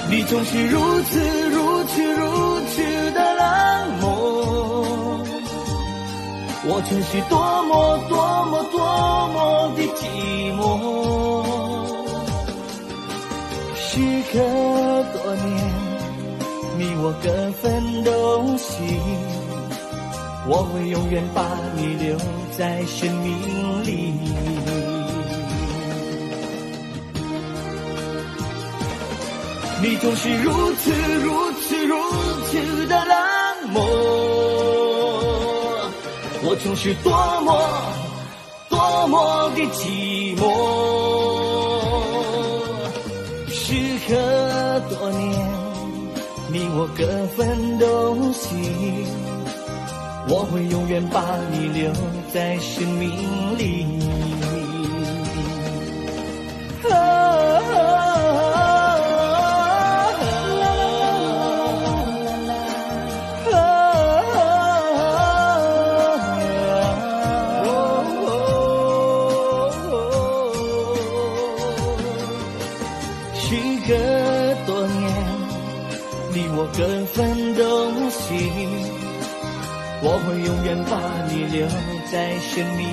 你总是如此的冷漠，我曾是多么的寂寞。时隔多年，你我各分东西，我会永远把你留在生命里。你总是如此的冷漠，我总是多么的寂寞。时隔多年，你我各分东西，我会永远把你留在生命里。时隔多年，你我各分东西，我会永远把你留在生命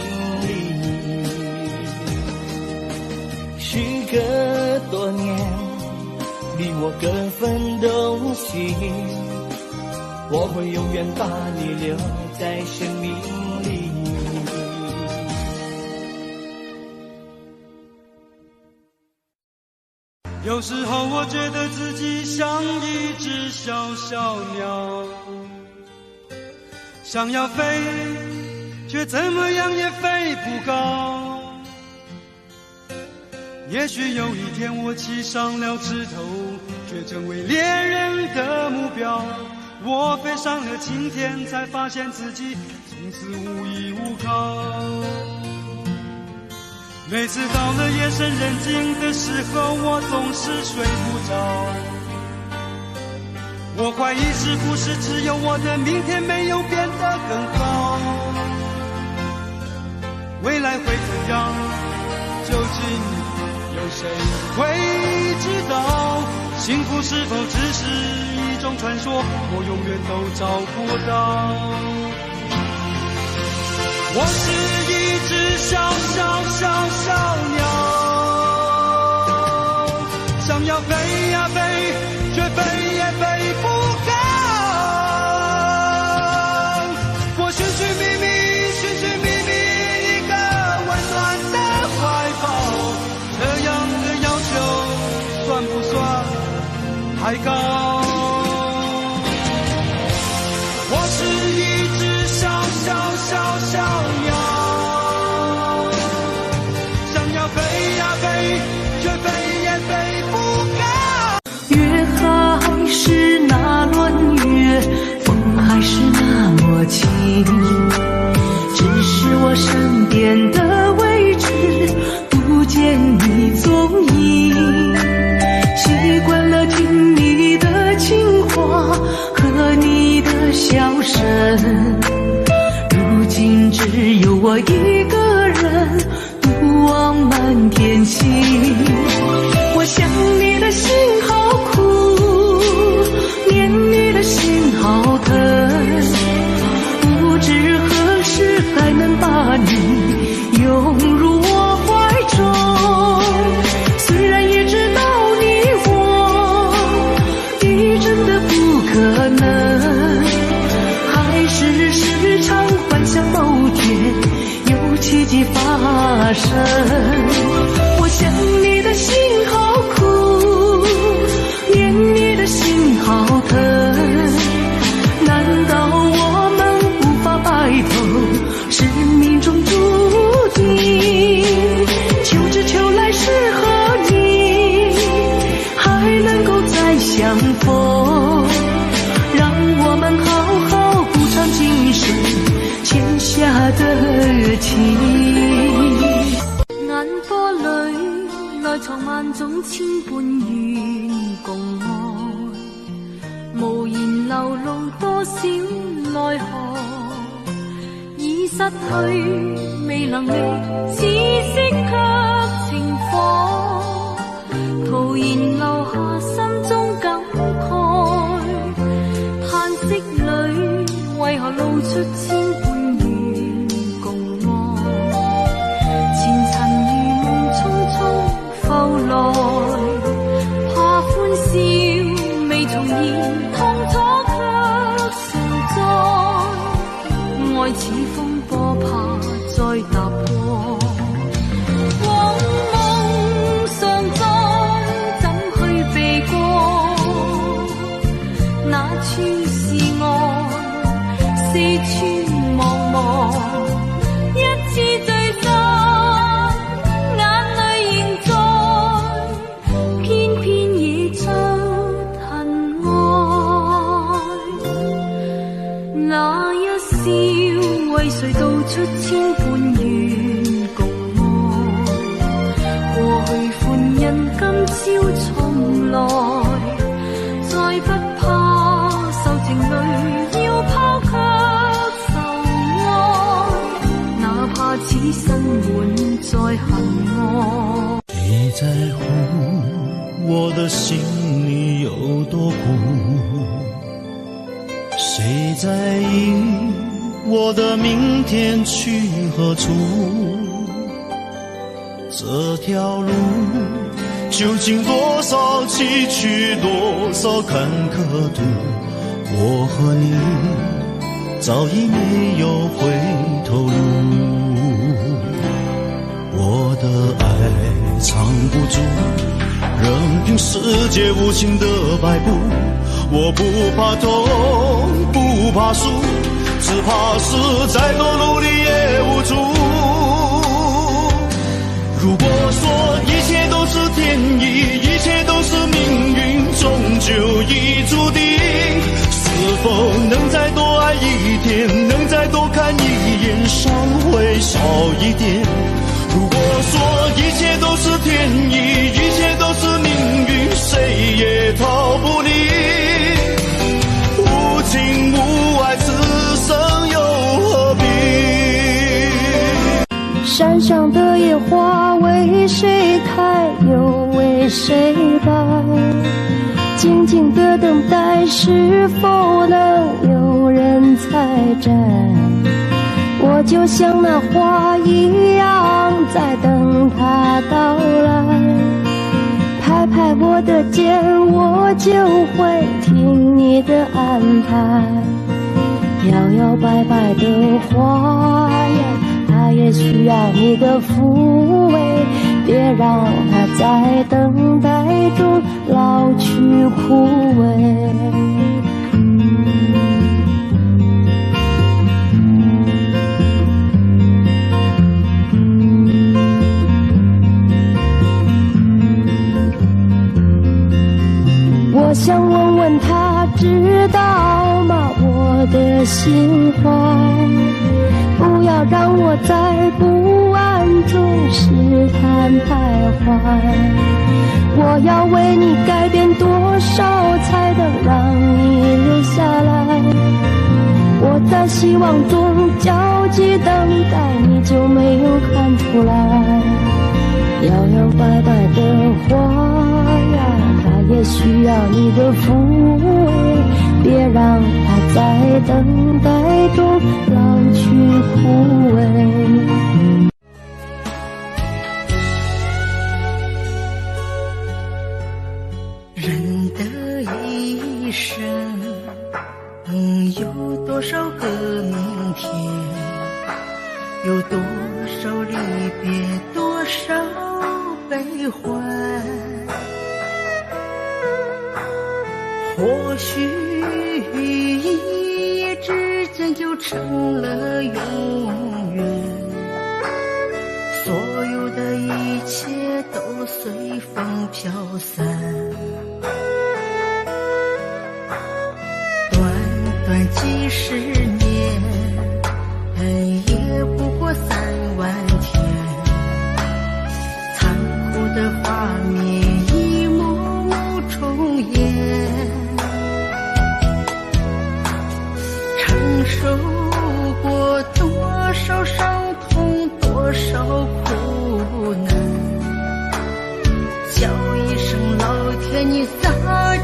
里。时隔多年，你我各分东西，我会永远把你留在生命里。有时候我觉得自己像一只小小鸟，想要飞，却怎么样也飞不高。也许有一天我栖上了枝头，却成为猎人的目标。我飞上了青天，才发现自己从此无依无靠。每次到了夜深人静的时候，我总是睡不着。我怀疑是不是只有我的明天没有变得更好？未来会怎样？究竟有谁会知道？幸福是否只是一种传说？我永远都找不到。我是一只小鸟，想要飞呀飞，却飞也飞不高。我寻寻觅觅一个温暖的怀抱，这样的要求算不算太高？我是一只小鸟，想要飞呀飞，却飞也飞不高。月还是那轮月，风还是那么轻，只是我身边的位置不见你踪影。习惯了听你的情话和你的笑声，如今只有我一个人独望满天星。我想你的心好苦，念你的心好疼，不知何时才能把你拥入我怀中。虽然也知道你我一真的不可能，还是时常幻想某天有奇迹发生。我想你的心好苦，念你的心好疼，难道我们无法白头，是命中注定？求只求来适合你，还能够再相逢，让我们好好补偿今生欠下的情。眼波里內藏萬種千般怨共愛，無言流露多少奈何，已失去未能力，紫色卻情火，徒然留下心中出千般怨共爱，前尘如梦匆匆浮来，怕欢笑未重現，痛楚卻常在，愛似風波怕再踏過。往夢常在，怎去避過？那處是愛，四處茫茫，一次聚散，眼淚仍在，偏偏已出恨愛。那一笑，為誰道出千般怨共愛？過去歡欣，今朝重來，再不怕受情淚，要拋卻愁愛，哪怕此生滿載恨愛。你在乎我的心里有多苦？谁在意我的明天去何处？这条路究竟多少崎岖，多少坎坷途？我和你早已没有回头路。我的爱藏不住，任凭世界无情的摆布。我不怕痛，不怕输，只怕是再多努力也无助。如果说一切都是天意，一切都是命运，终究已注定，是否能再多爱一点，能再多看一眼，伤会少一点？如果说一切都是天意，一切都是命运，谁也逃不离。无情无爱，此生又何必？山上的野花为谁开，又为谁败？静静的等待，是否能有人采摘？我就像那花一样，在等它到来。拍拍我的肩，我就会听你的安排。摇摇摆摆的花呀，它也需要你的抚慰，别让它在等待中老去枯萎。我想问问他，知道吗我的心怀？不要让我在不安中试探徘徊。我要为你改变多少，才能让你留下来？我在希望中焦急等待，你就没有看出来？摇摇摆摆的花呀，它也需要你的抚慰，别让它在等待中老去枯萎。人的一生有多少个明天，有多少离别，多少悲欢。或许一夜之间就成了永远，所有的一切都随风飘散。短短几十年，也不过3万天，残酷的画面一幕幕重演。承受过多少伤痛，多少苦难，叫一声老天，你咋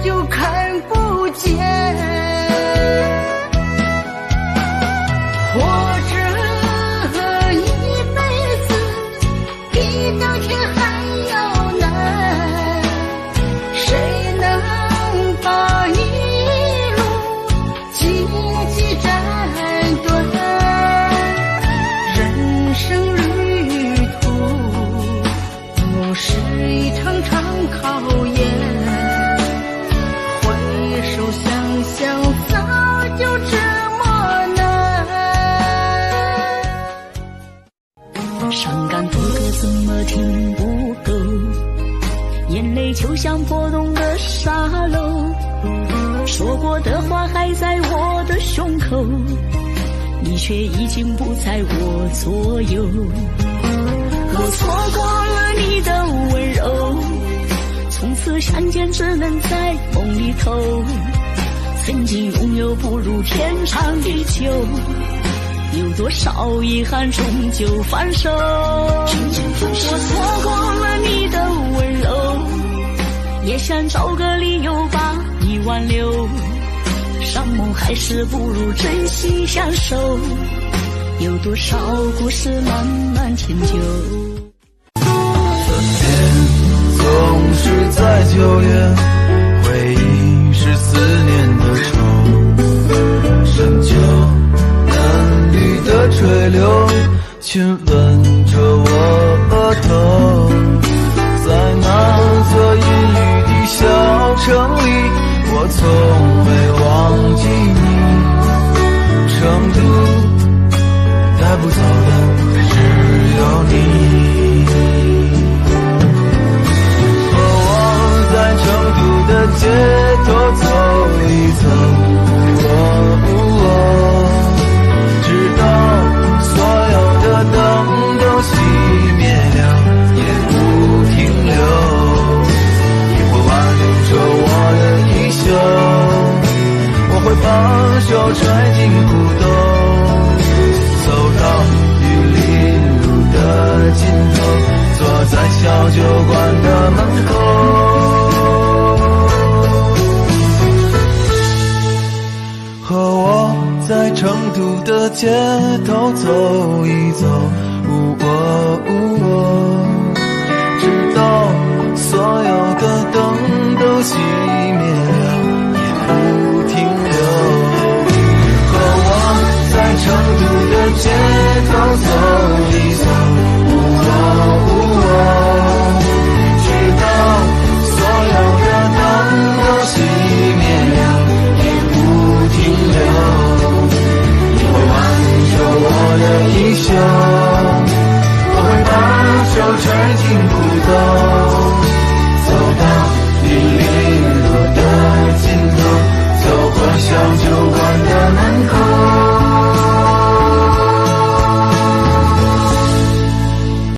就看不见？眼泪就像破洞的沙漏，说过的话还在我的胸口，你却已经不在我左右。我错过了你的温柔，从此相见只能在梦里头，曾经拥有不如天长地久，有多少遗憾终究放手。我错过了你的温柔，也想找个理由把你挽留，伤梦还是不如真心相守，有多少故事慢慢迁就。思念总是在9月，回忆是思念的愁，深秋嫩绿的垂柳亲吻着我额头，在那座阴雨的小城里，我从没忘记你。成都带不走的只有你，和我在成都的街头走一走，直到所有的灯都熄灭了，也不停留。你会挽留着我的衣袖，我会把手揣进裤兜，走到玉林路的尽头，坐在小酒馆的门口，和我在成都的街头走一走，直到所有的灯都熄灭了，也不停留。和我在成都的街头走